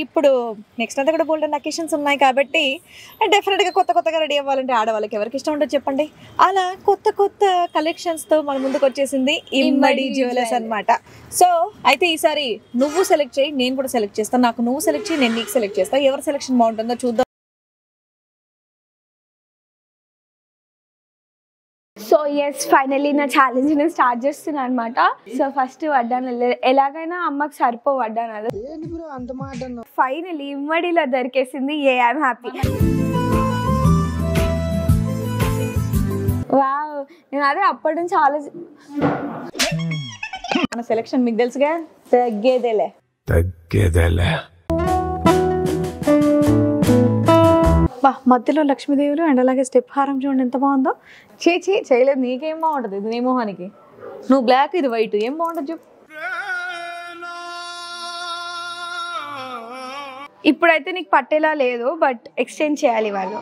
ఇప్పుడు నెక్స్ట్ అంతా కూడా బోల్డెన్ అకేషన్స్ ఉన్నాయి కాబట్టి డెఫినెట్గా కొత్తగా రెడీ అవ్వాలంటే ఆడవాళ్ళకి ఎవరికి ఇష్టం ఉండదు చెప్పండి. అలా కొత్త కలెక్షన్స్తో మన ముందుకు వచ్చేసింది ఇమ్మడి జ్యువెలర్స్ అనమాట. సో అయితే ఈసారి నువ్వు సెలెక్ట్ చేయి, నేను కూడా సెలెక్ట్ చేస్తాను. నాకు నువ్వు సెలెక్ట్ చేయి, నేను నీకు సెలెక్ట్ చేస్తాను. ఎవరి సెలెక్షన్ బాగుంటుందో చూద్దాం. సో ఎస్ ఫైనలీ నా ఛాలెంజ్ నేను స్టార్ట్ చేస్తున్నా అనమాట. సో ఫస్ట్ వడ్డానాలు ఎలాగైనా అమ్మకి సరిపో వడ్డానాలు. ఫైనలీ ఇమ్మడిలో దొరికేసింది. ఏ ఐఎమ్ హ్యాపీ. వావ్, నేను అదే అప్పటి నుంచి మన సెలెక్షన్ మీకు తెలుసుగా, తగ్గేదేలే. మధ్యలో లక్ష్మీదేవులు అండ్ అలాగే స్టెప్ హారం చూడండి ఎంత బాగుందో. చేయలేదు, నీకేం బాగుంటుంది? ఇది నీ మొహానికి. నువ్వు బ్లాక్, ఇది వైట్, ఏం బాగుంటుంది చెప్పు. ఇప్పుడైతే నీకు పట్టేలా లేదు, బట్ ఎక్స్చేంజ్ చేయాలి వాళ్ళు.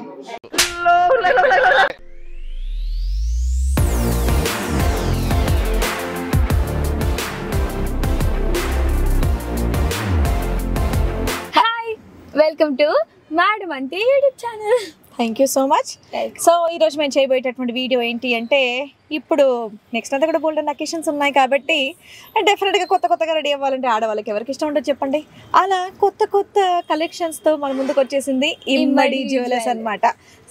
హాయ్, వెల్కమ్ టు మేడం అంటే YouTube channel. Thank you so much. So ఈరోజు మేము చేయబోయేటటువంటి వీడియో ఏంటి అంటే, ఇప్పుడు నెక్స్ట్ అంతా కూడా బోల్డెన్ అకేషన్స్ ఉన్నాయి కాబట్టి డెఫినెట్గా కొత్తగా రెడీ అవ్వాలంటే ఆడవాళ్ళకి ఎవరికి ఇష్టం ఉండదు చెప్పండి. అలా కొత్త కలెక్షన్స్తో మన ముందుకు వచ్చేసింది ఇమ్మడి జ్యువెలర్స్ అనమాట.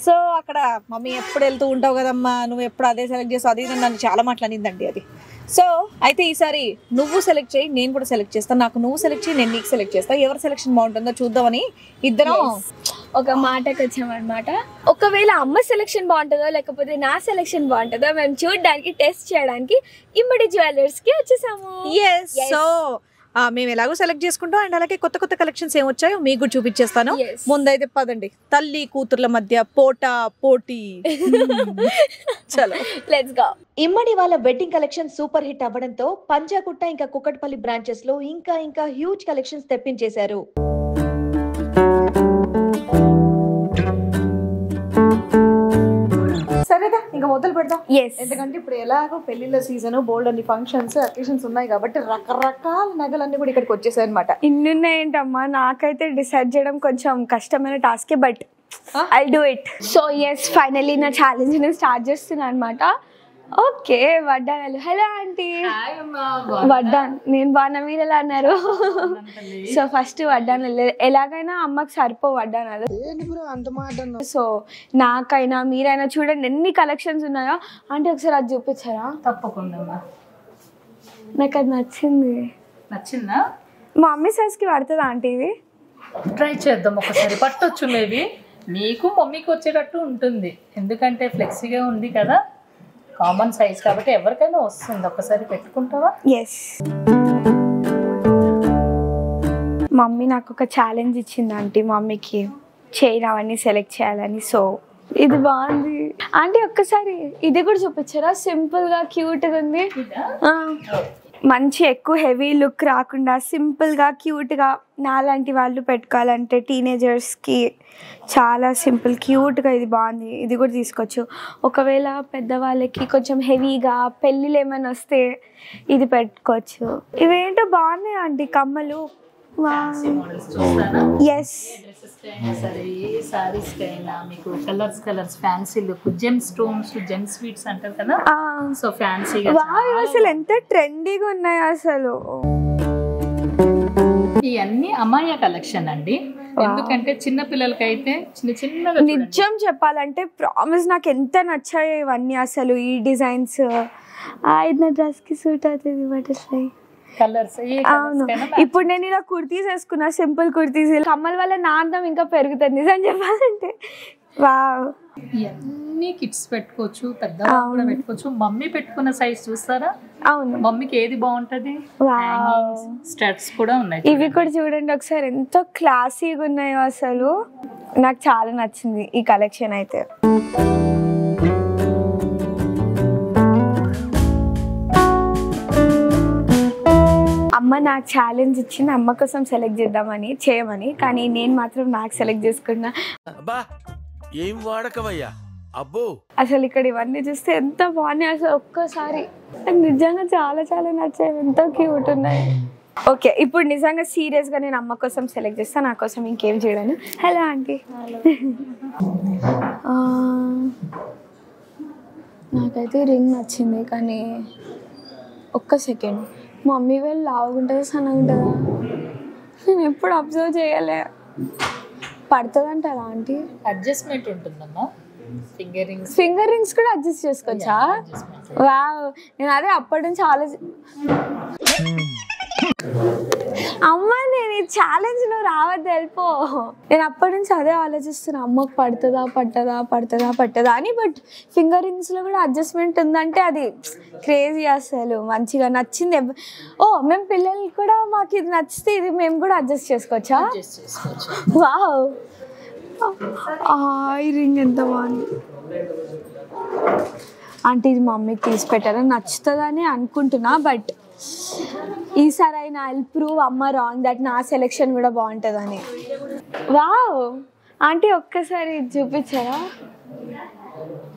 సో అక్కడ మమ్మీ ఎప్పుడు వెళ్తూ ఉంటావు కదమ్మా, నువ్వు ఎప్పుడు అదే సెలెక్ట్ చేస్తావు, అది నన్ను చాలా మాట్లాడిందండి అది. సో అయితే ఈసారి నువ్వు సెలెక్ట్ చేయి, నేను కూడా సెలెక్ట్ చేస్తాను. నాకు నువ్వు సెలెక్ట్ చేయి, నేను నీకు సెలెక్ట్ చేస్తాను. ఎవరి సెలెక్షన్ బాగుంటుందో చూద్దామని ఇద్దరం ఒక మాటకు వచ్చామన్నమాట. ఒకవేళ అమ్మ సెలెక్షన్ బాగుంటుందో లేకపోతే నా సెలెక్షన్ బాగుంటుందో మేము చూడడానికి, టెస్ట్ చేయడానికి ఇమ్మడి జ్యువెలర్స్ కి వచ్చేసాము. సో మేము ఎలాగో సెలెక్ట్ చేసుకుంటాం అండ్ అలాగే కొత్త కలెక్షన్స్ ఏం వచ్చాయో మీకు కూడా చూపించేస్తాను. ముందైతే పదండి, తల్లి కూతుర్ల మధ్య పోటీ. చలో లెట్స్ గో. ఇమ్మడి వాళ్ళ వెడ్డింగ్ కలెక్షన్ సూపర్ హిట్ అవ్వడంతో పంజాగుట్ట ఇంకా కుకట్పల్లి బ్రాంచెస్ లో ఇంకా హ్యూజ్ కలెక్షన్స్ తెప్పించేశారు. సరేదా, ఇంకా మొదలు పెడదాం. Yes. ఎందుకంటే ఇప్పుడు ఎలాగో పెళ్లిళ్ళ సీజన్, బోల్డ్ అన్ని ఫంక్షన్స్ అకేషన్స్ ఉన్నాయి కాబట్టి రకరకాల నగలన్నీ కూడా ఇక్కడికి వచ్చేసాయి అనమాట. ఇన్నున్నాయేంటమ్మా, నాకైతే డిసైడ్ చేయడం కొంచెం కష్టమైన టాస్కే, but I do it. So yes finally నా ఛాలెంజ్ నేను స్టార్ట్ చేస్తున్నా అనమాట. ఓకే, వడ్డానాలు. Hello aunty. నేను బాగా, మీరు ఎలా అన్నారు? సో ఫస్ట్ వడ్డానాలు ఎలాగైనా అమ్మకి సరిపో వడ్డానాలు. సో నాకైనా మీరైనా చూడండి ఎన్ని కలెక్షన్స్ ఉన్నాయో. ఆంటీ ఒకసారి అది చూపించారా? తప్పకుండా. నాకు అది నచ్చిందా? మా మమ్మీ సైజ్కి పడుతుంది ఆంటీ ఇది. ట్రై చేద్దాం ఒకసారి, పట్టొచ్చు. మేబీ మీకు మమ్మీకి వచ్చేటట్టు ఉంటుంది, ఎందుకంటే ఫ్లెక్సీగా ఉంది కదా, కామన్ సైజ్ కాబట్టి ఎవరికైనా వస్తుంది. ఒకసారి పెట్టుకుంటావా? ఎస్. మమ్మీ నాకు ఒక ఛాలెంజ్ ఇచ్చింది ఆంటీ, మమ్మీకి చైన్ అవన్నీ సెలెక్ట్ చేయాలని. సో ఇది బాగుంది ఆంటీ, ఒక్కసారి ఇది కూడా చూపించారా? సింపుల్ గా క్యూట్ గా ఉంది. మంచి ఎక్కువ హెవీ లుక్ రాకుండా సింపుల్ గా క్యూట్ గా నాలాంటి వాళ్ళు పెట్టుకోవాలంటే టీనేజర్స్ కి చాలా సింపుల్ క్యూట్ గా ఇది బాగుంది. ఇది కూడా తీసుకోవచ్చు. ఒకవేళ పెద్దవాళ్ళకి కొంచెం హెవీగా పెళ్ళిళ్ళు ఏమైనా వస్తే ఇది పెట్టుకోవచ్చు. ఇవేంటో బాగున్నాయి ఆంటీ కమ్మలు. ఎస్, సరే ఏ సారీస్ కైనా మీకు colours fancy look, gem stones, gem sweets అంటారు కదా, సో ఫ్యాన్సీగా అసలు ఎంత ట్రెండీగా ఉన్నాయి అసలు. ఇవన్నీ అమ్మాయి కలెక్షన్ అండి, ఎందుకంటే చిన్న పిల్లలకైతే చిన్న నిజం చెప్పాలంటే ప్రామిస్ నాకు ఎంత నచ్చాయి ఇవన్నీ అసలు. ఈ డిజైన్స్ ఇది నా డ్రెస్ కి సూట్ అవుతుంది. Butterfly colours. అవును, ఇప్పుడు నేను ఇలా కుర్తీస్ వేసుకున్నా, సింపుల్ కుర్తీస్. కమ్మల వల్ల నా అందం ఇంకా పెరుగుతుంది నిజం చెప్పాలంటే. వావ్, ఇవన్నీ కిడ్స్ పెట్టుకోవచ్చు, పెద్దవాళ్ళు కూడా పెట్టుకోవచ్చు. మమ్మీ పెట్టుకున్న సైజ్ చూస్తారా? అవును, మమ్మీకి ఏది బాగుంటది? స్టడ్స్ కూడా ఉన్నాయి. ఇవి కూడా చూడండి ఒకసారి, ఎంతో క్లాసీగా ఉన్నాయో అసలు. నాకు చాలా నచ్చింది ఈ కలెక్షన్ అయితే. అమ్మ నాకు ఛాలెంజ్ ఇచ్చింది అమ్మ కోసం సెలెక్ట్ చేయమని, కానీ నేను మాత్రం నాకు సెలెక్ట్ చేసుకున్నా. ఏం వాడకవయ్యా అబ్బో. అసలు ఇక్కడ ఇవన్నీ చూస్తే ఎంత బాగున్నాయి అసలు. ఒక్కసారి నాకు నిజంగా చాలా నచ్చాయి, ఎంతో క్యూట్ ఉన్నాయి. ఓకే, ఇప్పుడు నిజంగా సీరియస్గా నేను అమ్మ కోసం సెలెక్ట్ చేస్తాను, నా కోసం ఇంకేం చేయను. Hello aunty. నాకైతే రింగ్ నచ్చింది, కానీ ఒక్క సెకండ్, మమ్మీ వాళ్ళు లావుగుంటుందా సన్నగుంటుందా? నేను ఎప్పుడు అబ్జర్వ్ చేయలే. పడుతుంది అంటారా ఆంటీ? అడ్జస్ట్మెంట్ ఉంటుందమ్మా. ఫింగర్ రింగ్స్ కూడా అడ్జస్ట్ చేసుకోవచ్చా? వావ్, నేను అదే అప్పటి నుంచి అమ్మ నేను ఈ ఛాలెంజ్ లో రావద్దు, వెళ్ళిపో. నేను అప్పటి నుంచి అదే ఆలోచిస్తున్నా, అమ్మకు పడుతుందా అని. బట్ ఫింగర్ రింగ్స్ లో కూడా అడ్జస్ట్మెంట్ ఉందంటే అది క్రేజీ, అసలు మంచిగా నచ్చింది. మేము పిల్లలు కూడా మాకు ఇది నచ్చితే ఇది మేము కూడా అడ్జస్ట్ చేసుకోవచ్చా? వావ్, ఈ రింగ్ ఎంత బాగుంది అంటే. ఇది మా మమ్మీకి తీసి పెట్టారని నచ్చుతుందని అనుకుంటున్నా, బట్ ఈసారి అయినా ఐ విల్ ప్రూవ్ అమ్మ రాంగ్ దట్ నా సెలెక్షన్ కూడా బాగుంటుందని. వావ్ ఆంటీ, ఒక్కసారి చూపించారా?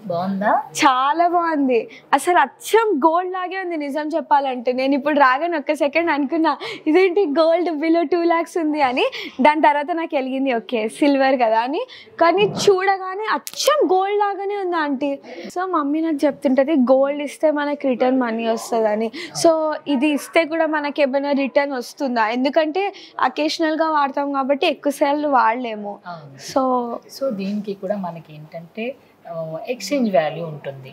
బాగుందా? చాలా బాగుంది అసలు, అచ్చం గోల్డ్ లాగే ఉంది. నిజం చెప్పాలంటే నేను ఇప్పుడు రాగానే ఒక్క సెకండ్ అనుకున్నా ఇదేంటి గోల్డ్ బిలో 2 lakhs ఉంది అని. దాని తర్వాత నాకు వెలిగింది ఓకే సిల్వర్ కదా అని, కానీ చూడగానే అచ్చం గోల్డ్ లాగానే ఉంది ఆంటీ. సో మమ్మీ నాకు చెప్తుంటుంది గోల్డ్ ఇస్తే మనకి రిటర్న్ మనీ వస్తుంది అని. సో ఇది ఇస్తే కూడా మనకి ఏమైనా రిటర్న్ వస్తుందా? ఎందుకంటే అకేషనల్గా వాడతాం కాబట్టి ఎక్కువసార్లు వాడలేము. సో దీనికి కూడా మనకి ఏంటంటే ఎక్స్చేంజ్ వాల్యూ ఉంటుంది.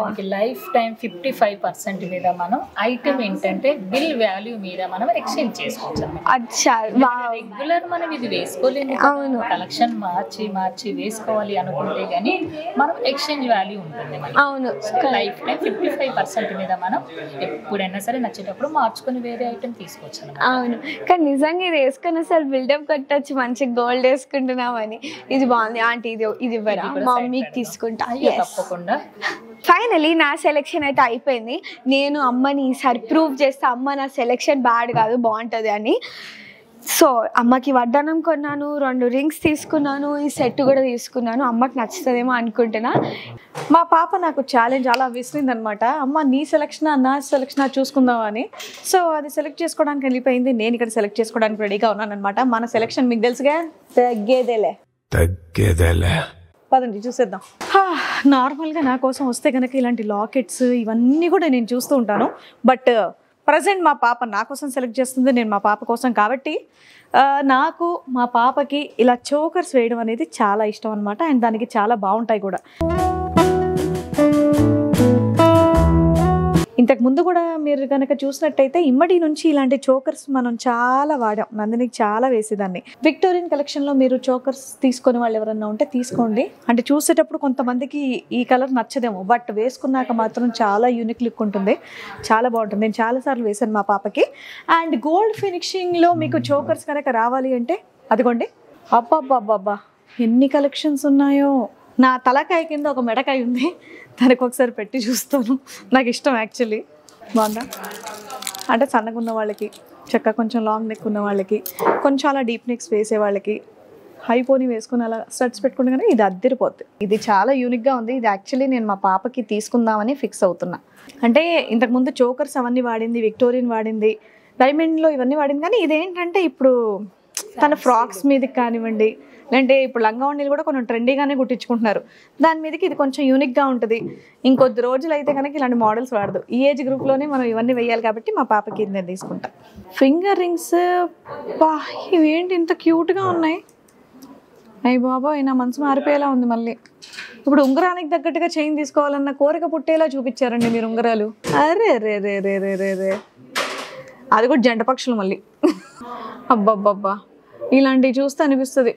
మనకి లైఫ్ టైం 55% మీద మనం ఐటమ్ ఏంటంటే బిల్ వాల్యూ మీద మనం ఎక్స్చేంజ్ చేసుకోవచ్చు అన్నమాట. రెగ్యులర్ మనం ఇది వేసుకోలేము, కలెక్షన్ మార్చి వేసుకోవాలి అనుకుంటే గానీ మనం ఎక్స్చేంజ్ వాల్యూ ఉంటుంది. అవును, లైఫ్ టైం 55% మీద మనం ఎప్పుడైనా సరే నచ్చేటప్పుడు మార్చుకొని వేరే ఐటమ్ తీసుకోవచ్చు అన్నమాట. అవును, కానీ నిజంగా ఇది వేసుకొని అసలు బిల్డప్ కట్టచ్చు, మంచి గోల్డ్ వేసుకుంటున్నామని. ఇది బాగుంది ఆంటీ, ఇది ఇవ్వరా? మమ్మీకి తీసుకుంటా. ఫైనలీ నా సెలెక్షన్ అయితే అయిపోయింది. నేను అమ్మని ఈసారి ప్రూవ్ చేస్తే అమ్మ నా సెలెక్షన్ బ్యాడ్ కాదు బాగుంటుంది అని. సో అమ్మకి వడ్డానం కొన్నాను, 2 రింగ్స్ తీసుకున్నాను, ఈ సెట్ కూడా తీసుకున్నాను. అమ్మకి నచ్చుతుందేమో అనుకుంటున్నా. మా పాప నాకు ఛాలెంజ్ అలా విసిరిందనమాట, అమ్మ నీ సెలెక్షన్ నా సెలెక్షన్ చూసుకుందాం అని. సో అది సెలెక్ట్ చేసుకోవడానికి వెళ్ళిపోయింది, నేను ఇక్కడ సెలెక్ట్ చేసుకోవడానికి రెడీగా ఉన్నాను అనమాట. మన సెలెక్షన్ మీకు తెలుసుగా, తగ్గేదేలే. పదండి చూసేద్దాం. నార్మల్గా నా కోసం వస్తే కనుక ఇలాంటి లాకెట్స్ ఇవన్నీ కూడా నేను చూస్తూ ఉంటాను. బట్ ప్రజెంట్ మా పాప నా కోసం సెలెక్ట్ చేస్తుంది, నేను మా పాప కోసం. కాబట్టి నాకు మా పాపకి ఇలా చోకర్స్ వేయడం అనేది చాలా ఇష్టం అనమాట. అండ్ దానికి చాలా బాగుంటాయి కూడా. ఇంతకు ముందు కూడా మీరు కనుక చూసినట్టయితే ఇమ్మడి నుంచి ఇలాంటి చోకర్స్ మనం చాలా వాడాం. నందినికి చాలా వేసేదాన్ని. విక్టోరియన్ కలెక్షన్లో మీరు చోకర్స్ తీసుకునే వాళ్ళు ఎవరన్నా ఉంటే తీసుకోండి. అంటే చూసేటప్పుడు కొంతమందికి ఈ కలర్ నచ్చదేమో, బట్ వేసుకున్నాక మాత్రం చాలా యూనిక్ లుక్ ఉంటుంది, చాలా బాగుంటుంది. నేను చాలాసార్లు వేసాను మా పాపకి. అండ్ గోల్డ్ ఫినిషింగ్లో మీకు చోకర్స్ కనుక రావాలి అంటే అదిగోండి. అబ్బాబ్బాబ్బా ఎన్ని కలెక్షన్స్ ఉన్నాయో. నా తలకాయ కింద ఒక మెడకాయ ఉంది, దానికి ఒకసారి పెట్టి చూస్తాను. నాకు ఇష్టం యాక్చువల్లీ. బాగుందా అంటే సన్నగా ఉన్న వాళ్ళకి, చక్కగా కొంచెం లాంగ్ నెక్ ఉన్న వాళ్ళకి, కొంచెం అలా డీప్ నెక్స్ వేసే వాళ్ళకి, హై పోనీ వేసుకుని అలా స్టడ్స్ పెట్టుకుంటే కానీ ఇది అద్దరిపోద్ది. ఇది చాలా యూనిక్గా ఉంది. ఇది యాక్చువల్లీ నేను మా పాపకి తీసుకుందామని ఫిక్స్ అవుతున్నా. అంటే ఇంతకుముందు చోకర్స్ అవన్నీ వాడింది, విక్టోరియన్ వాడింది, డైమండ్లో ఇవన్నీ వాడింది. కానీ ఇదేంటంటే ఇప్పుడు తన ఫ్రాక్స్ మీదకి కానివ్వండి, లేదంటే ఇప్పుడు లంగా ఓణీలు కూడా కొంచెం ట్రెండీగానే కుట్టించుకుంటున్నారు. దాని మీదకి ఇది కొంచెం యూనిక్గా ఉంటుంది. ఇంకొద్ది రోజులు అయితే కనుక ఇలాంటి మోడల్స్ వాడదు. ఈ ఏజ్ గ్రూప్లోనే మనం ఇవన్నీ వేయాలి కాబట్టి మా పాపకి ఇది నేను తీసుకుంటా. ఫింగర్ రింగ్స్ ఇవేంటి ఇంత క్యూట్గా ఉన్నాయి. అయ్యి బాబోయ్, నా మనసు మారిపోయేలా ఉంది. మళ్ళీ ఇప్పుడు ఉంగరానికి తగ్గట్టుగా చైన్ తీసుకోవాలన్న కోరిక పుట్టేలా చూపించారండి మీరు ఉంగరాలు. అరే రే రే రే రే రే రే అది కూడా జంట పక్షులు మళ్ళీ. అబ్బబ్బబ్బా, ఇలాంటివి చూస్తే అనిపిస్తుంది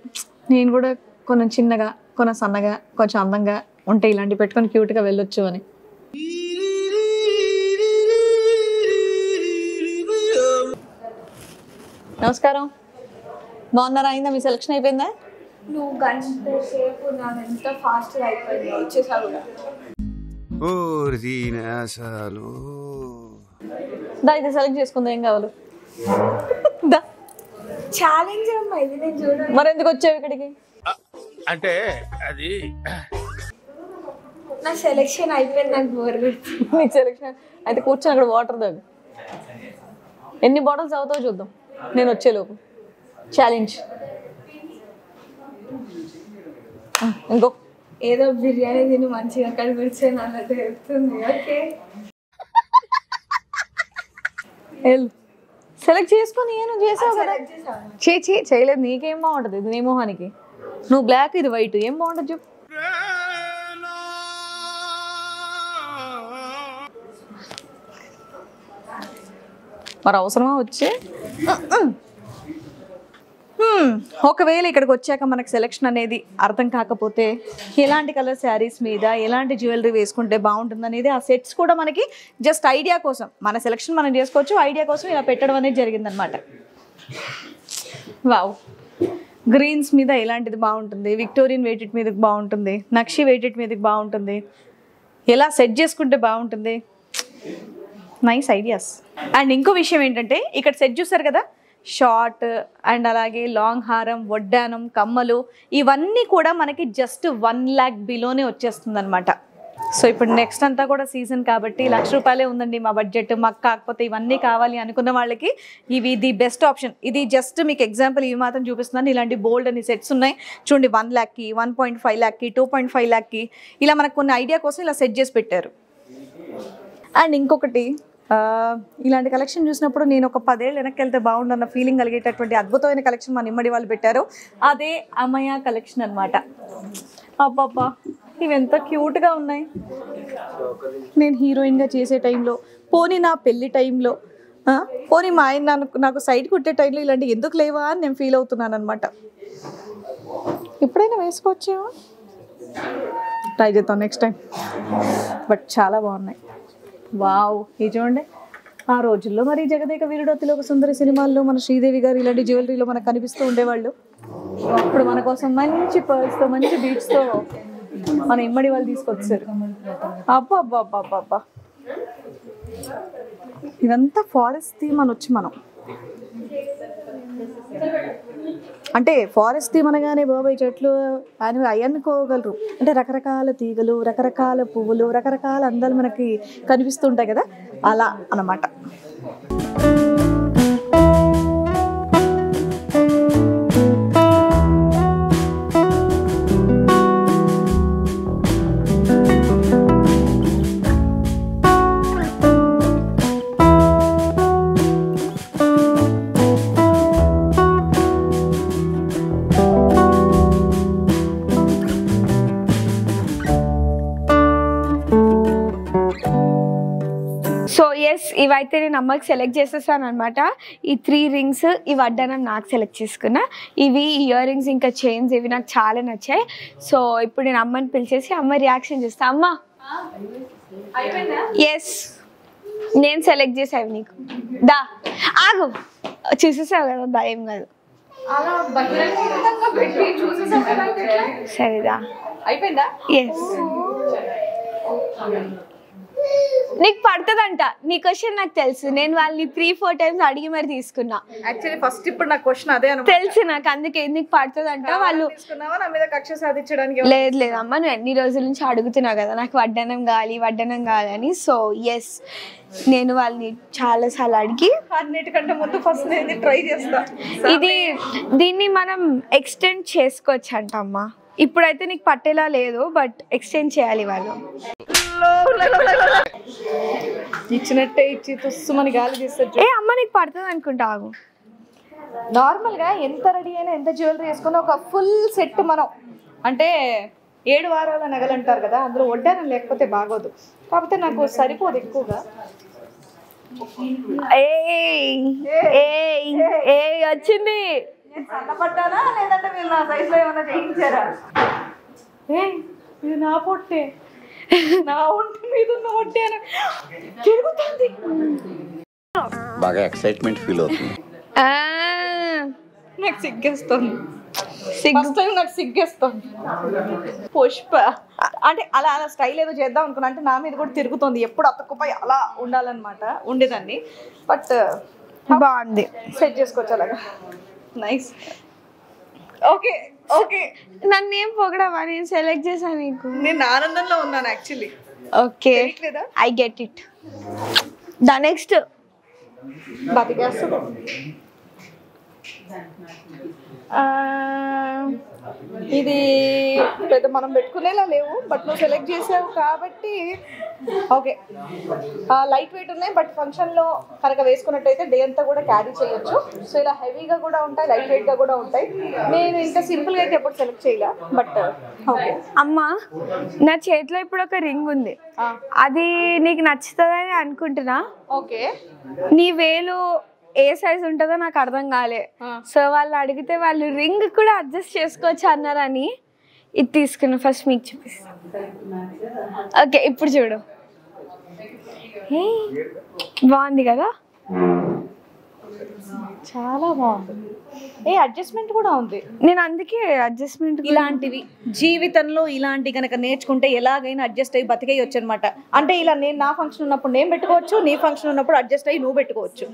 నేను కూడా కొంచెం చిన్నగా, కొంచెం సన్నగా, కొంచెం అందంగా ఉంటే ఇలాంటివి పెట్టుకొని క్యూట్గా వెళ్ళొచ్చు అని. నమస్కారం, బాగున్నారా? అయిందా మీ సెలెక్షన్? అయిపోయిందా? నువ్వు గంట సేపు ఎంత ఫాస్ట్గా అయిపోయింది, వచ్చేసా కూడా. దా ఇది సెలెక్ట్ చేసుకుందా, ఏం కావాలి? దా ఛాలెంజ్ అమ్మా ఇది, నేను చూడండి. మరి ఎందుకు వచ్చావు ఇక్కడికి? అంటే అది నా సెలెక్షన్ అయిపోయింది, నాకు బోర్. నీ సెలెక్షన్ అయితే కూర్చొని అక్కడ వాటర్ తాగు. ఎన్ని బాటిల్స్ అవుతావో చూద్దాం నేను వచ్చేలోపు. ఛాలెంజ్. ఇంకో ఏదో బిర్యానీ తిని మంచిగా అక్కడ కూర్చొని అన్నట్టు చెప్తుంది. ఓకే సెలెక్ట్ చేసుకొని నువ్వు చేసావు కదా. చేయలేదు. నీకేం బాగుంటుంది ఇది నీ మొహానికి. నువ్వు బ్లాక్ ఇది వైట్ ఏం బాగుంటుంది చెప్పు. మరి అవసరమా వచ్చే? ఒకవేళ ఇక్కడికి వచ్చాక మనకు సెలెక్షన్ అనేది అర్థం కాకపోతే ఎలాంటి కలర్ శారీస్ మీద ఎలాంటి జ్యువెలరీ వేసుకుంటే బాగుంటుంది అనేది ఆ సెట్స్ కూడా మనకి జస్ట్ ఐడియా కోసం మన సెలెక్షన్ మనం చేసుకోవచ్చు. ఐడియా కోసం ఇలా పెట్టడం అనేది జరిగిందనమాట. వావ్. గ్రీన్స్ మీద ఎలాంటిది బాగుంటుంది, విక్టోరియన్ వెయిటెడ్ మీదకి బాగుంటుంది, నక్షి వెయిటెడ్ మీదకి బాగుంటుంది, ఎలా సెట్ చేసుకుంటే బాగుంటుంది. Nice ideas. అండ్ ఇంకో విషయం ఏంటంటే ఇక్కడ సెట్ చూస్తారు కదా, షార్ట్ అండ్ అలాగే లాంగ్ హారం, వడ్డానం, కమ్మలు ఇవన్నీ కూడా మనకి జస్ట్ 1 lakh బిలోనే వచ్చేస్తుంది అనమాట. సో ఇప్పుడు నెక్స్ట్ అంతా కూడా సీజన్ కాబట్టి ₹1,00,000 ఉందండి మా బడ్జెట్, మాకు కాకపోతే ఇవన్నీ కావాలి అనుకున్న వాళ్ళకి ఇవి ది బెస్ట్ ఆప్షన్. ఇది జస్ట్ మీకు ఎగ్జాంపుల్ ఇవి మాత్రం చూపిస్తున్నాను. ఇలాంటి బోల్డ్ అని సెట్స్ ఉన్నాయి చూడండి. 1 lakhకి, 1.5 lakhకి, 2.5 lakhకి ఇలా మనకు కొన్ని ఐడియా కోసం ఇలా సెట్ చేసి పెట్టారు. అండ్ ఇంకొకటి ఇలాంటి కలెక్షన్ చూసినప్పుడు నేను ఒక 10 ఏళ్ళు వెనక్కి వెళ్తే బాగుండన్న ఫీలింగ్ కలిగేటటువంటి అద్భుతమైన కలెక్షన్ మన ఇమ్మడి వాళ్ళు పెట్టారు. అదే అమయ కలెక్షన్ అనమాట. అబ్బాబ్బా ఇవి ఎంత క్యూట్గా ఉన్నాయి. నేను హీరోయిన్గా చేసే టైంలో, పోనీ నా పెళ్లి టైంలో, పోనీ మా ఆయన నాకు సైడ్ కుట్టే టైంలో ఇలాంటి ఎందుకు లేవా అని నేను ఫీల్ అవుతున్నాను అనమాట. ఎప్పుడైనా వేసుకోవచ్చేమో, ట్రై చేద్దాం నెక్స్ట్ టైం. బట్ చాలా బాగున్నాయి. వావ్. ఇది చూడండి, ఆ రోజుల్లో మరి జగదేక వీరుడు అతిలోక సుందరి సినిమాల్లో మన శ్రీదేవి గారు ఇలాంటి జ్యువెలరీలో మనకు కనిపిస్తూ ఉండేవాళ్ళు. ఇప్పుడు మన కోసం మంచి పర్స్తో మంచి బీట్స్తో మన ఇమ్మడి వాళ్ళు తీసుకొచ్చారు. అబ్బా అబ్బా అబ్బా అబ్బా అబ్బా. ఇదంతా ఫారెస్ట్ థీమ్ అని వచ్చి మనం అంటే ఫారెస్ట్ థీమ్ అనగానే బాబాయ్ చెట్లు అని అనుకోగలరు. అంటే రకరకాల తీగలు, రకరకాల పువ్వులు, రకరకాల అందాలు మనకి కనిపిస్తుంటాయి కదా, అలా అన్నమాట. సో ఎస్, ఇవైతే నేను అమ్మకి సెలెక్ట్ చేసేసాను అనమాట. ఈ 3 rings, ఈ వడ్డానం నాకు సెలెక్ట్ చేసుకున్నా. ఇవి ఇయర్ రింగ్స్ ఇంకా చైన్స్ ఇవి నాకు చాలా నచ్చాయి. సో ఇప్పుడు నేను అమ్మని పిలిచేసి అమ్మ రియాక్షన్ చేస్తా. అమ్మ ఎస్ నేను సెలెక్ట్ చేసావు నీకు, దా ఆగు, చూసేసావు కదా, దా ఏం కాదు, సరేదా అయిపోయిందా? ఎస్ నీకు పడుతుందంట. నీ క్వశ్చన్ నాకు తెలుసు, నేను వాళ్ళని 3-4 times అడిగి మరి తీసుకున్నా. యాక్చువల్లీ ఫస్ట్ ఇప్పుడు నా క్వశ్చన్ అదే తెలుసు నాకు, అందుకే నీకు పడుతుందంట. వాళ్ళు తీసుకున్నావా నా మీద కక్ష సాధించడానికి? లేదు లేదమ్మా, నువ్వు ఎన్ని రోజుల నుంచి అడుగుతున్నావు కదా నాకు వడ్డానం కావాలి అని. సో ఎస్, నేను వాళ్ళని చాలా సార్లు అడిగి అన్నిటికంటే ముందు ఫస్ట్ నేను ట్రై చేస్తా. దీన్ని మనం ఎక్స్టెండ్ చేసుకోవచ్చు అంటమ్మా. ఇప్పుడైతే నీకు పట్టేలా లేదు, బట్ ఎక్స్టెండ్ చేయాలి వాళ్ళు. ఇచ్చినట్టే ఇచ్చి తుస్సుమని గాలి తీస్తారు. అమ్మ నీకు పడుతుంది అనుకుంటా. ఆగు, నార్మల్గా ఎంత రెడీ అయినా ఎంత జ్యువెలరీ వేసుకున్నా ఒక ఫుల్ సెట్ మనం అంటే 7 వారాల నగలు అంటారు కదా, అందులో వడ్డానం లేకపోతే బాగోదు. కాకపోతే నాకు సరిపోదు ఎక్కువగా. వచ్చింది. సన్నపడ్డానా లేదంటే మీరు నా సైజులో ఏమైనా చేయించారా? ఇది నా పొట్టే, నా ఒంటి మీద ఉన్న వడ్డాను తిరుగుతుంది. బాగా ఎక్సైట్మెంట్ ఫీల్ అవుతుంది. నాకు సిగ్గేస్తుంది. నాకు సిగ్గేస్తుంది. పుష్ప అంటే అలా స్టైల్ ఏదో చేద్దాం అనుకున్నా, అంటే నా మీద కూడా తిరుగుతుంది. ఎప్పుడు అతక్కుపోయి అలా ఉండాలన్నమాట, ఉండేదాన్ని. బట్ బాగుంది, సెట్ చేసుకోవచ్చు అలాగా. నైస్. ఓకే ఓకే, నన్ను ఏం పొగడవా, నేను సెలెక్ట్ చేశాను నీకు. నేను ఆనందంలో ఉన్నాను actually. Okay I get it. The next బతికేస్తుంది. ఇది పెద్ద మనం పెట్టుకునేలా లేవు, బట్ నువ్వు సెలెక్ట్ చేసావు కాబట్టి ఓకే. లైట్ వెయిట్ ఉన్నాయి, బట్ ఫంక్షన్లో కనుక వేసుకున్నట్టయితే డే అంతా కూడా క్యారీ చేయొచ్చు. సో ఇలా హెవీగా కూడా ఉంటాయి, లైట్ వెయిట్గా కూడా ఉంటాయి. నేను ఇంకా సింపుల్గా అయితే ఎప్పుడు సెలెక్ట్ చేయలే, బట్ ఓకే. అమ్మా, నా చేతిలో ఇప్పుడు ఒక రింగ్ ఉంది, అది నీకు నచ్చుతుందని అనుకుంటున్నా. ఓకే, నీ వేలు ఏ సైజ్ ఉంటుందో నాకు అర్థం కాలే. సో వాళ్ళు అడిగితే వాళ్ళు రింగ్ కూడా అడ్జస్ట్ చేసుకోవచ్చు అన్నారని ఇది తీసుకున్నా. ఫస్ట్ మీకు చూపిస్తా. ఓకే, ఇప్పుడు చూడు. బాగుంది కదా? చాలా బాగుంది. అడ్జస్ట్మెంట్ కూడా ఉంది. నేను అందుకే అడ్జస్ట్మెంట్ ఇలాంటివి జీవితంలో ఇలాంటి కనుక నేర్చుకుంటే ఎలాగైనా అడ్జస్ట్ అయ్యి బతికేయచ్చు అనమాట. అంటే ఇలా నేను నా ఫంక్షన్ ఉన్నప్పుడు నేను పెట్టుకోవచ్చు, నీ ఫంక్షన్ ఉన్నప్పుడు అడ్జస్ట్ అయ్యి నువ్వు పెట్టుకోవచ్చు.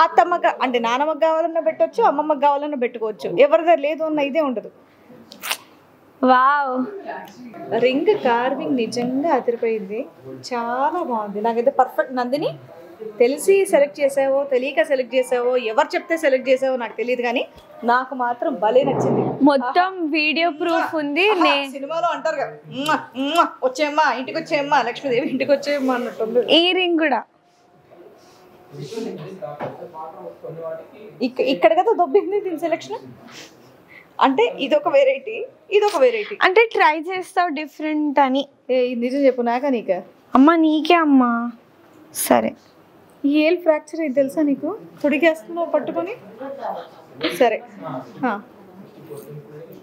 అత్తమ్మకి అంటే నానమ్మకి కావాలన్నా పెట్టవచ్చు, అమ్మమ్మకి కావాలన్నా పెట్టుకోవచ్చు. ఎవరిదా లేదు అన్న ఇదే ఉండదు. వావ్, రింగ్ కార్వింగ్ నిజంగా అదిరిపోయింది, చాలా బాగుంది. నాకైతే పర్ఫెక్ట్. నందిని, తెలిసి సెలెక్ట్ చేసావో తెలియక సెలెక్ట్ చేసావో, ఎవరు చెప్తే సెలెక్ట్ చేసావో నాకు తెలియదు, కానీ నాకు మాత్రం భలే నచ్చింది. మొత్తం వీడియో ప్రూఫ్ ఉంది. సినిమాలో అంటారు కదా, వచ్చేమ్మా ఇంటికి వచ్చేయమ్మా, లక్ష్మీదేవి ఇంటికి వచ్చేయమ్మా అన్నట్టు. ఈ రింగ్ కూడా ఇక్కడ కదా దొబ్బింది దీని సెలెక్షన్. అంటే ఇదొక వెరైటీ, ఇదొక వెరైటీ. అంటే ట్రై చేస్తావు డిఫరెంట్ అని. నిజం చెప్పు, నాకా నీకా? అమ్మా నీకే అమ్మా. సరే, ఏల్ ఫ్రాక్చర్ ఇది తెలుసా నీకు? తొడిగేస్తున్నావు పట్టుకొని. సరే,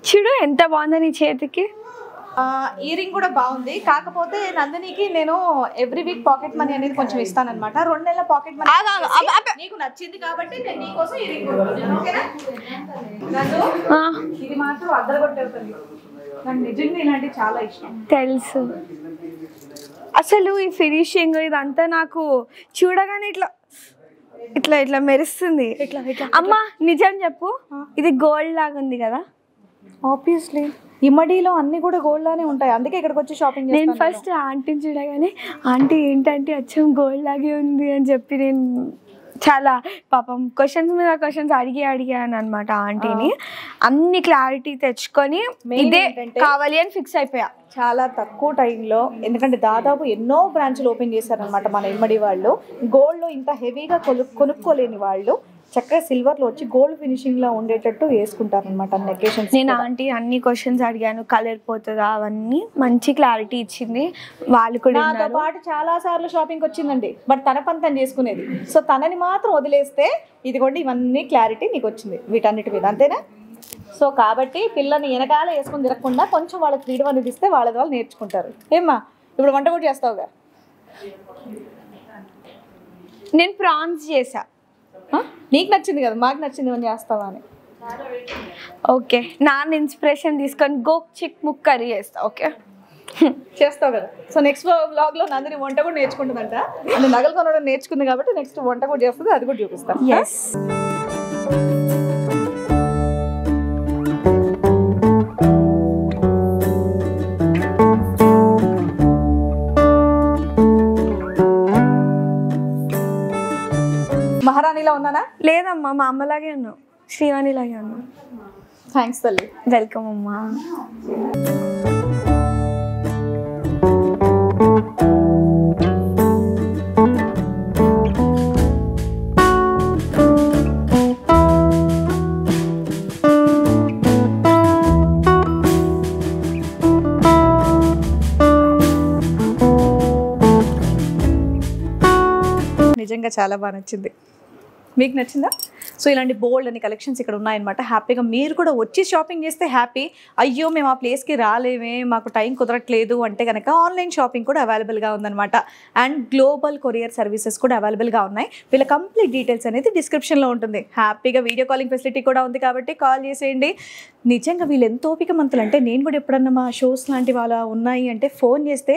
చూడు ఎంత బాగుందో నీ చేతికి. ఇయరింగ్ కూడా బాగుంది. కాకపోతే నందినికి నేను ఎవ్రీ వీక్ పాకెట్ మనీ అనేది కొంచెం ఇస్తానన్నమాట. 2 నెలల పాకెట్ మనీ నీకు నచ్చింది కాబట్టి నేను నీకోసం ఇయరింగ్ ఓకేనా? ఇది మాత్రం అద్దరగొట్టేస్తుంది. నాకు నిజంగా ఇలాంటివి చాలా ఇష్టం. తెలుసు. అసలు ఈ ఫినిషింగ్ ఇదంతా నాకు చూడగానే ఇట్లా ఇట్లా ఇట్లా మెరుస్తుంది. అమ్మా నిజం చెప్పు, ఇది గోల్డ్ లాగా ఉంది కదా? ఆబ్వియస్లీ ఇమ్మడిలో అన్ని కూడా గోల్డ్ లానే ఉంటాయి, అందుకే ఇక్కడికి వచ్చి షాపింగ్ నేను ఫస్ట్ ఆంటీని చూడగానే ఆంటీ ఏంటంటే అచ్చం గోల్డ్ లాగే ఉంది అని చెప్పి నేను చాలా పాపం క్వశ్చన్స్ మీద క్వశ్చన్స్ అడిగాను అనమాట ఆంటీని. అన్ని క్లారిటీ తెచ్చుకొని ఇదే కావాలి అని ఫిక్స్ అయిపోయా చాలా తక్కువ టైంలో. ఎందుకంటే దాదాపు ఎన్నో బ్రాంచ్లు ఓపెన్ చేశారనమాట మన ఇమ్మడి వాళ్ళు. గోల్డ్లో ఇంత హెవీగా కొనుక్కోలేని వాళ్ళు చక్కగా సిల్వర్లో వచ్చి గోల్డ్ ఫినిషింగ్లో ఉండేటట్టు వేసుకుంటారనమాట అన్ని అకేషన్స్. నేను ఆంటీ అన్ని క్వశ్చన్స్ అడిగాను, కలర్ పోతుందా అవన్నీ మంచి క్లారిటీ ఇచ్చింది. వాళ్ళు కూడా నాతో పాటు చాలా సార్లు షాపింగ్కి వచ్చిందండి, బట్ తన పని తను చేసుకునేది. సో తనని మాత్రం వదిలేస్తే ఇదిగోండి ఇవన్నీ క్లారిటీ నీకు వచ్చింది వీటన్నిటి మీద, అంతేనా? సో కాబట్టి పిల్లని వెనకాల వేసుకుని తిరగకుండా కొంచెం వాళ్ళకి ఫ్రీడమ్ అనేది ఇస్తే వాళ్ళ వాళ్ళు నేర్చుకుంటారు. ఏమ్మా ఇప్పుడు వంట కూడా చేస్తావుగా? నేను ప్రాన్స్ చేసా. నీకు నచ్చింది కదా, మాకు నచ్చింది అని చేస్తావా అని. ఓకే, నాన్న ఇన్స్పిరేషన్ తీసుకొని గోక్ చిక్ ముక్ కర్రీ చేస్తా. ఓకే చేస్తావు కదా. సో నెక్స్ట్ వ్లాగ్లో నందిని వంట కూడా నేర్చుకుంటుందంట. అంటే నగలు కొనడం నేర్చుకుంది కాబట్టి నెక్స్ట్ వంట కూడా చేస్తుంది, అది కూడా చూపిస్తాం. ఎస్. మహారాణిలా ఉన్నానా? లేదమ్మా, మా అమ్మలాగే ఉన్నావు, శ్రీవాణిలాగే ఉన్నావు. థ్యాంక్స్ తల్లి. వెల్కమ్ అమ్మా. నిజంగా చాలా బాగా నచ్చింది. మీకు నచ్చిందా? సో ఇలాంటి బోల్డ్ అని కలెక్షన్స్ ఇక్కడ ఉన్నాయన్నమాట. హ్యాపీగా మీరు కూడా వచ్చి షాపింగ్ చేస్తే హ్యాపీ. అయ్యో మేము ఆ ప్లేస్కి రాలేమే, మాకు టైం కుదరట్లేదు అంటే కనుక ఆన్లైన్ షాపింగ్ కూడా అవైలబుల్గా ఉందన్నమాట. అండ్ గ్లోబల్ కొరియర్ సర్వీసెస్ కూడా అవైలబుల్గా ఉన్నాయి. వీళ్ళ కంప్లీట్ డీటెయిల్స్ అనేది డిస్క్రిప్షన్లో ఉంటుంది. హ్యాపీగా వీడియో కాలింగ్ ఫెసిలిటీ కూడా ఉంది కాబట్టి కాల్ చేసేయండి. నిజంగా వీళ్ళు ఎంత ఓపిక మంతులు అంటే, నేను కూడా ఎప్పుడన్నా మా షోస్ లాంటి వాళ్ళ ఉన్నాయి అంటే ఫోన్ చేస్తే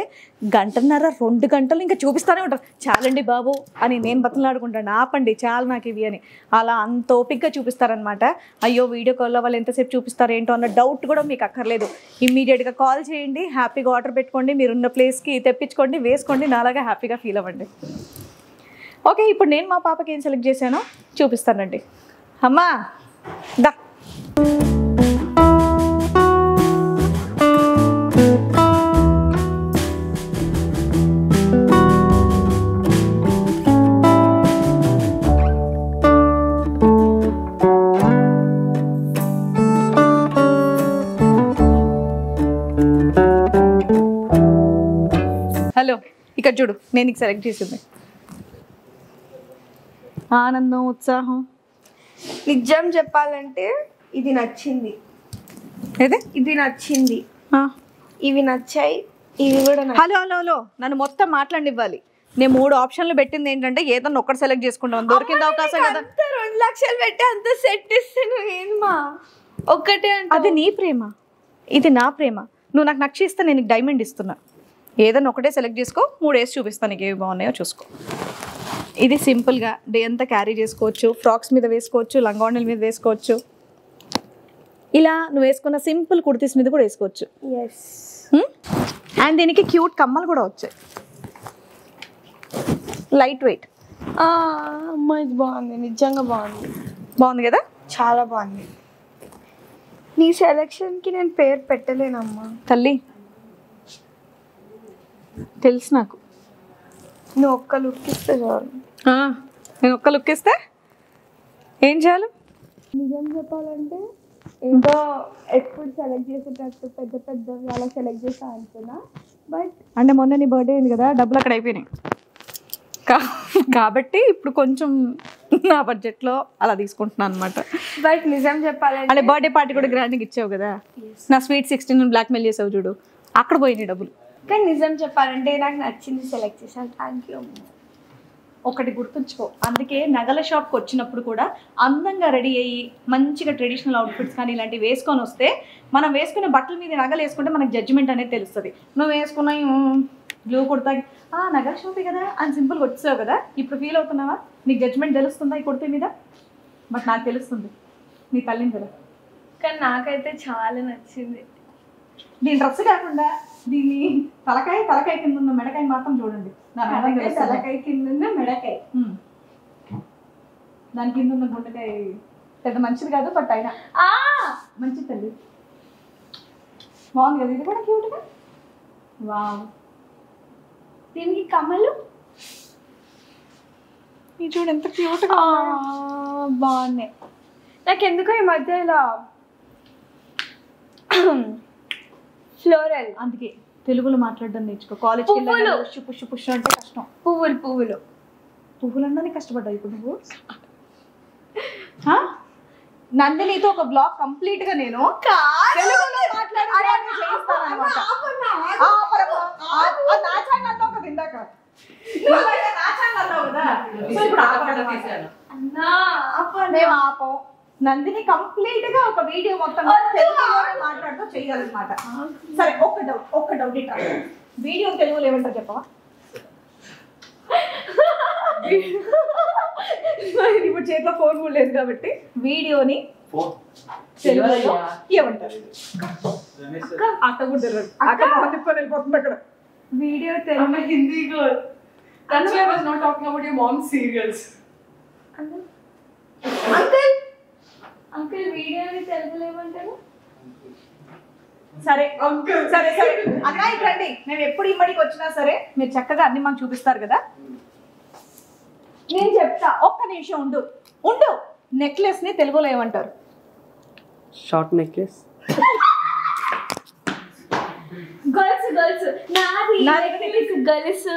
1.5-2 గంటలు ఇంకా చూపిస్తూనే ఉంటారు. చాలండి బాబు అని నేను బతలాడుకుంటాను, ఆపండి చాలు నాకు ఇవి అని. అలా అంత ఓపికగా చూపిస్తారనమాట. అయ్యో వీడియో కాల్లో వాళ్ళు ఎంతసేపు చూపిస్తారు ఏంటో అన్న డౌట్ కూడా మీకు అక్కర్లేదు. ఇమ్మీడియట్గా కాల్ చేయండి, హ్యాపీగా ఆర్డర్ పెట్టుకోండి, మీరున్న ప్లేస్కి తెప్పించుకోండి, వేసుకోండి, నాలాగా హ్యాపీగా ఫీల్ అవ్వండి. ఓకే, ఇప్పుడు నేను మా పాపకి ఏం సెలెక్ట్ చేశానో చూపిస్తానండి. అమ్మా దా. హలో, ఇక్కడ చూడు, నేను నీకు సెలెక్ట్ చేసింది. ఆనందం, ఉత్సాహం. నిజం చెప్పాలంటే ఇది నచ్చింది, ఇది నచ్చింది, ఇవి నచ్చాయి, ఇవి కూడా హలో హలో హలో, నన్ను మొత్తం మాట్లాడివ్వాలి. నేను 3 ఆప్షన్లు పెట్టింది ఏంటంటే ఏదన్నా ఒక్కటి సెలెక్ట్ చేసుకుంటాం, దొరికింది అవకాశం కదా. 2 లక్షలు పెట్టి అంత సెట్ ఇస్తే నువ్వేమా ఒక్కటే అంటే అది నీ ప్రేమ, ఇది నా ప్రేమ. నువ్వు నాకు నచ్చిస్తే నేను నీకు డైమండ్ ఇస్తున్నా. ఏదన్నా ఒకటే సెలెక్ట్ చేసుకో, 3 వేసి చూపిస్తాను నీకు ఏవి బాగున్నాయో చూసుకో. ఇది సింపుల్గా డే అంతా క్యారీ చేసుకోవచ్చు, ఫ్రాక్స్ మీద వేసుకోవచ్చు, లంగావణుల మీద వేసుకోవచ్చు, ఇలా నువ్వు వేసుకున్న సింపుల్ కుర్తీస్ మీద కూడా వేసుకోవచ్చు. ఎస్. అండ్ దీనికి క్యూట్ కమ్మలు కూడా వచ్చాయి, లైట్ వెయిట్. అమ్మ ఇది బాగుంది, నిజంగా బాగుంది. బాగుంది కదా, చాలా బాగుంది. నీ సెలెక్షన్కి నేను పేరు పెట్టలేనమ్మా తల్లి, తెలుసు నాకు. నువ్వు ఒక్క లుక్ ఇస్తే చాలు. నేను ఒక్క లుక్ ఇస్తే ఏం చేయాలి? నిజం చెప్పాలంటే ఏదో ఎప్పుడు సెలెక్ట్ చేసేటట్టు పెద్ద పెద్దవి అలా సెలెక్ట్ చేస్తా అనుకున్నా, బట్ అంటే మొన్న నీ బర్త్డే అయింది కదా, డబ్బులు అక్కడ అయిపోయినాయి కాబట్టి ఇప్పుడు కొంచెం నా బడ్జెట్లో అలా తీసుకుంటున్నాను అనమాట. బట్ నిజం చెప్పాలంటే అంటే బర్త్డే పార్టీ కూడా గ్రాండ్గా ఇచ్చావు కదా, నా స్వీట్ 16 బ్లాక్మెయిల్ చేసావు చూడు, అక్కడ పోయినాయి డబ్బులు. కానీ నిజం చెప్పాలంటే నాకు నచ్చింది సెలెక్ట్ చేశాను. Thank you. ఒకటి గుర్తుంచుకో, అందుకే నగల షాప్కి వచ్చినప్పుడు కూడా అందంగా రెడీ అయ్యి మంచిగా ట్రెడిషనల్ అవుట్ఫిట్స్ కానీ ఇలాంటివి వేసుకొని వస్తే, మనం వేసుకునే బట్టల మీద నగలు వేసుకుంటే మనకు జడ్జిమెంట్ అనేది తెలుస్తుంది. నువ్వు వేసుకున్న బ్లూ కుర్తా నగల షాపే కదా అని సింపుల్గా వచ్చావు కదా, ఇప్పుడు ఫీల్ అవుతున్నావా? నీకు జడ్జిమెంట్ తెలుస్తుందా ఈ కుర్తీ మీద? బట్ నాకు తెలుస్తుంది, నీ తల్లిని కదా. కానీ నాకైతే చాలా నచ్చింది. దీని డ్రెస్ కాకుండా దీన్ని తలకాయ కింద ఉన్న మెడకాయ మాత్రం చూడండి. తలకాయ కింద మెడకాయ, దాని కింద ఉన్న గుండెకాయ పెద్ద మంచిది కాదు, బట్ అయినా మంచి తల్లి. బాగుంది కదా, ఇది కూడా క్యూట్గా. వావ్, దీనికి కమ్మలు ఇది చూడు ఎంత క్యూట్గా బాగున్నాయి. నాకు ఎందుకో ఈ మధ్య ఇలా ఫ్లోరల్, అందుకే తెలుగులో మాట్లాడడం నేర్చుకో. కాలేజ్కి వెళ్ళి పుష్పు పుష్పు అంటే కష్టం. పువ్వులు అన్నీ కష్టపడ్డావు ఇప్పుడు నువ్వు. నందినితో ఒక బ్లాగ్ కంప్లీట్ గా నేను తెలుగులో మాట్లాడడానికి చేయిస్తాను అన్నమాట. మేము ఆపం. నందిని కంప్లీట్ గా ఒక వీడియో మొత్తం తెలుగులోనే మాట్లాడుతూ చెయ్యాలన్నమాట. సరే, ఒక్క డౌట్ ఇట్లా వీడియో తెలుగులో ఏమంటారు చెప్పవా? ఇప్పుడు చేతిలో ఫోన్ కూడా లేదు కాబట్టి వీడియోని తెలుగులో ఏమంటారు? అక్క కూడా తెలియదు. అక్క మొహం తిప్పుకొని వెళ్ళిపోతుంది అక్కడ. Video Telugu Hindi girl. That's why I was not talking about your mom's serials. Uncle వీడియోని తెలుగులో ఏమంటారు? సరే సరే సరే అన్న, ఇట్రండి. మేము ఎప్పుడు ఇమ్మడికి వచ్చినా సరే మీరు చక్కగా అన్ని మాకు చూపిస్తారు కదా. నేను చెప్తా, ఒక్క నిమిషం ఉండు. నెక్లెస్ ని తెలుగులో ఏమంటారు? Short necklace. గర్ల్స్ నాది గర్ల్స్.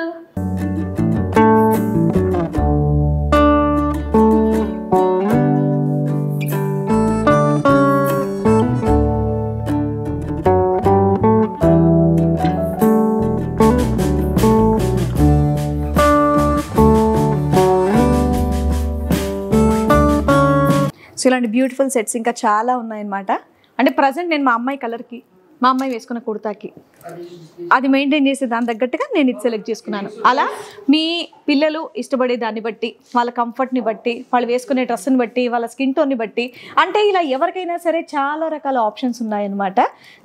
సో ఇలాంటి బ్యూటిఫుల్ సెట్స్ ఇంకా చాలా ఉన్నాయన్నమాట. అంటే ప్రజెంట్ నేను మా అమ్మాయి కలర్కి, మా అమ్మాయి వేసుకున్న కుర్తాకి అది మెయింటైన్ చేసే దాని తగ్గట్టుగా నేను ఇది సెలెక్ట్ చేసుకున్నాను. అలా మీ పిల్లలు ఇష్టపడే దాన్ని బట్టి, వాళ్ళ కంఫర్ట్ని బట్టి, వాళ్ళు వేసుకునే డ్రెస్ని బట్టి, వాళ్ళ స్కిన్ టోన్ని బట్టి, అంటే ఇలా ఎవరికైనా సరే చాలా రకాల ఆప్షన్స్ ఉన్నాయన్నమాట.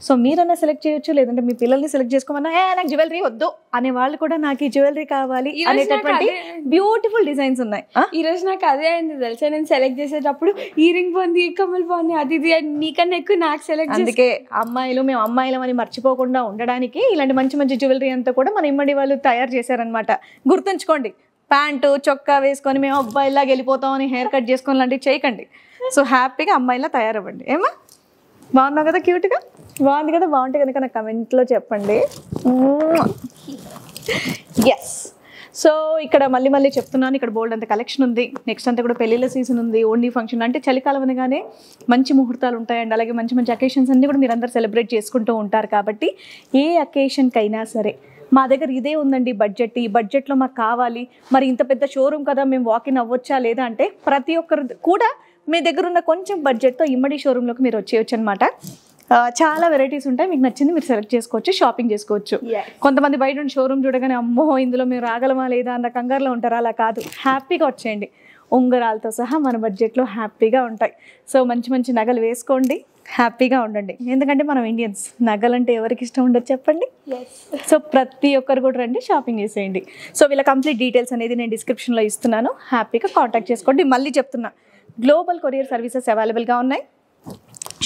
సో మీరన్నా సెలెక్ట్ చేయొచ్చు, లేదంటే మీ పిల్లల్ని సెలెక్ట్ చేసుకోమన్నా నాకు జ్యువెలరీ వద్దు అనే వాళ్ళు కూడా నాకు ఈ జ్యువెలరీ కావాలి అనేటటువంటి బ్యూటిఫుల్ డిజైన్స్ ఉన్నాయి. ఈ రోజు నాకు అదే అయింది తెలుసా, నేను సెలెక్ట్ చేసేటప్పుడు ఈ రింగ్ బాగుంది, ఈ కమ్మలు బాగుంది, అది ఇది నీకన్నా ఎక్కువ నాకు సెలెక్ట్. అందుకే అమ్మాయిలు మేము అమ్మాయిలం అని మర్చిపోకుండా ఉండడానికి ఇలాంటి మంచి మంచి జ్యువెలరీ అంతా కూడా మన ఇమ్మడి వాళ్ళు తయారు చేశారనమాట. గుర్తుంచుకోండి, ప్యాంటు చొక్కా వేసుకొని మేము అబ్బాయిలాగా వెళ్ళిపోతామని హెయిర్ కట్ చేసుకొని లాంటివి చేయకండి. సో హ్యాపీగా అమ్మాయిలా తయారవ్వండి. ఏమా బాగున్నావు కదా, క్యూట్గా బాగుంది కదా? బాగుంటే కనుక నాకు కమెంట్లో చెప్పండి. ఎస్. సో ఇక్కడ మళ్ళీ మళ్ళీ చెప్తున్నాను, ఇక్కడ బోల్డ్ అంత కలెక్షన్ ఉంది. నెక్స్ట్ అంతా కూడా పెళ్ళిళ్ళ సీజన్ ఉంది, ఓన్లీ ఫంక్షన్ అంటే చలికాలం అనగానే మంచి ముహూర్తాలు ఉంటాయండి. అలాగే మంచి మంచి అకేషన్స్ అన్నీ కూడా మీరు అందరు సెలబ్రేట్ చేసుకుంటూ ఉంటారు. కాబట్టి ఏ అకేషన్కి అయినా సరే మా దగ్గర ఇదే ఉందండి బడ్జెట్, ఈ బడ్జెట్లో మాకు కావాలి, మరి ఇంత పెద్ద షోరూమ్ కదా మేము వాకిన్ అవ్వచ్చా లేదా అంటే ప్రతి ఒక్కరు కూడా మీ దగ్గర ఉన్న కొంచెం బడ్జెట్తో ఇమ్మడి షోరూంలోకి మీరు వచ్చేయచ్చు అనమాట. చాలా వెరైటీస్ ఉంటాయి, మీకు నచ్చింది మీరు సెలెక్ట్ చేసుకోవచ్చు, షాపింగ్ చేసుకోవచ్చు. కొంతమంది బయట ఉన్న షోరూమ్ చూడగానే అమ్మో ఇందులో మేము రాగలమా లేదా అన్న కంగారులో ఉంటారు. అలా కాదు, హ్యాపీగా వచ్చేయండి. ఉంగరాలతో సహా మన బడ్జెట్లో హ్యాపీగా ఉంటాయి. సో మంచి మంచి నగలు వేసుకోండి, హ్యాపీగా ఉండండి. ఎందుకంటే మనం ఇండియన్స్, నగలంటే ఎవరికి ఇష్టం ఉండదు చెప్పండి. సో ప్రతి ఒక్కరు కూడా రండి, షాపింగ్ చేసేయండి. సో వీళ్ళ కంప్లీట్ డీటెయిల్స్ అనేది నేను డిస్క్రిప్షన్లో ఇస్తున్నాను, హ్యాపీగా కాంటాక్ట్ చేసుకోండి. మళ్ళీ చెప్తున్నా, గ్లోబల్ కొరియర్ సర్వీసెస్ అవైలబుల్గా ఉన్నాయి.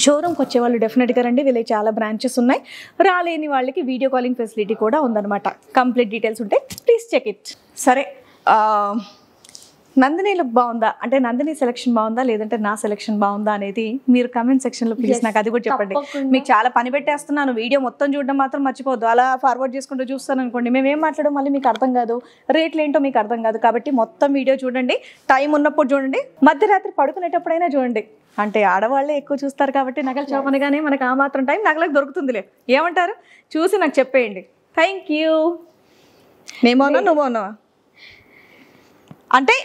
షోరూమ్కి వచ్చేవాళ్ళు డెఫినెట్గా రండి, వీళ్ళకి చాలా బ్రాంచెస్ ఉన్నాయి. రాలేని వాళ్ళకి వీడియో కాలింగ్ ఫెసిలిటీ కూడా ఉందన్నమాట. కంప్లీట్ డీటెయిల్స్ ఉంటే ప్లీజ్ చెక్ ఇట్. సరే, నందిని లుక్ బాగుందా అంటే నందిని సెలెక్షన్ బాగుందా లేదంటే నా సెలెక్షన్ బాగుందా అనేది మీరు కమెంట్ సెక్షన్లో ప్లీజ్ నాకు అది కూడా చెప్పండి. మీకు చాలా పని పెట్టేస్తున్నాను, వీడియో మొత్తం చూడడం మాత్రం మర్చిపోద్దు. అలా ఫార్వర్డ్ చేసుకుంటూ చూస్తాను అనుకోండి, మేమేం మాట్లాడడం మళ్ళీ మీకు అర్థం కాదు, రేట్లు ఏంటో మీకు అర్థం కాదు. కాబట్టి మొత్తం వీడియో చూడండి, టైం ఉన్నప్పుడు చూడండి, మధ్యరాత్రి పడుకునేటప్పుడైనా చూడండి. అంటే ఆడవాళ్ళే ఎక్కువ చూస్తారు కాబట్టి నగలు చూపనగానే మనకు ఆ మాత్రం టైం నగలకు దొరుకుతుందిలే. ఏమంటారు? చూసి నాకు చెప్పేయండి. Thank you. నేమోనా నువ్వోనా అంటే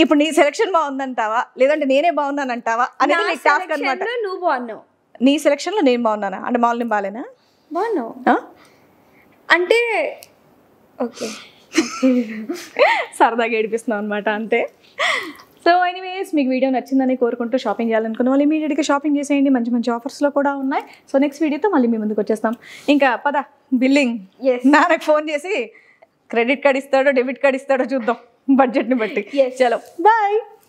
ఇప్పుడు నీ సెలెక్షన్ బాగుందంటావా లేదంటే నేనే బాగున్నాను అంటావా అనేది నీకు టాస్క్ అనమాట. నువ్వు బాగున్నావు, నీ సెలెక్షన్లో నేను బాగున్నానా అంటే మామూలు నేను బాగాలేనా? బాగున్నావు అంటే ఓకే, సరదాగా ఏడిపిస్తున్నావు అనమాట అంతే. సో ఎనీవేస్ మీకు వీడియో నచ్చిందని కోరుకుంటూ షాపింగ్ చేయాలనుకున్న వాళ్ళు ఇమీడియట్గా షాపింగ్ చేసేయండి, మంచి మంచి ఆఫర్స్లో కూడా ఉన్నాయి. సో నెక్స్ట్ వీడియోతో మళ్ళీ మీ ముందుకు వచ్చేస్తాం. ఇంకా పద బిల్లింగ్ నాన్నకు ఫోన్ చేసి క్రెడిట్ కార్డ్ ఇస్తాడో డెబిట్ కార్డ్ ఇస్తాడో చూద్దాం బడ్జెట్ని బట్టి. చలో బాయ్.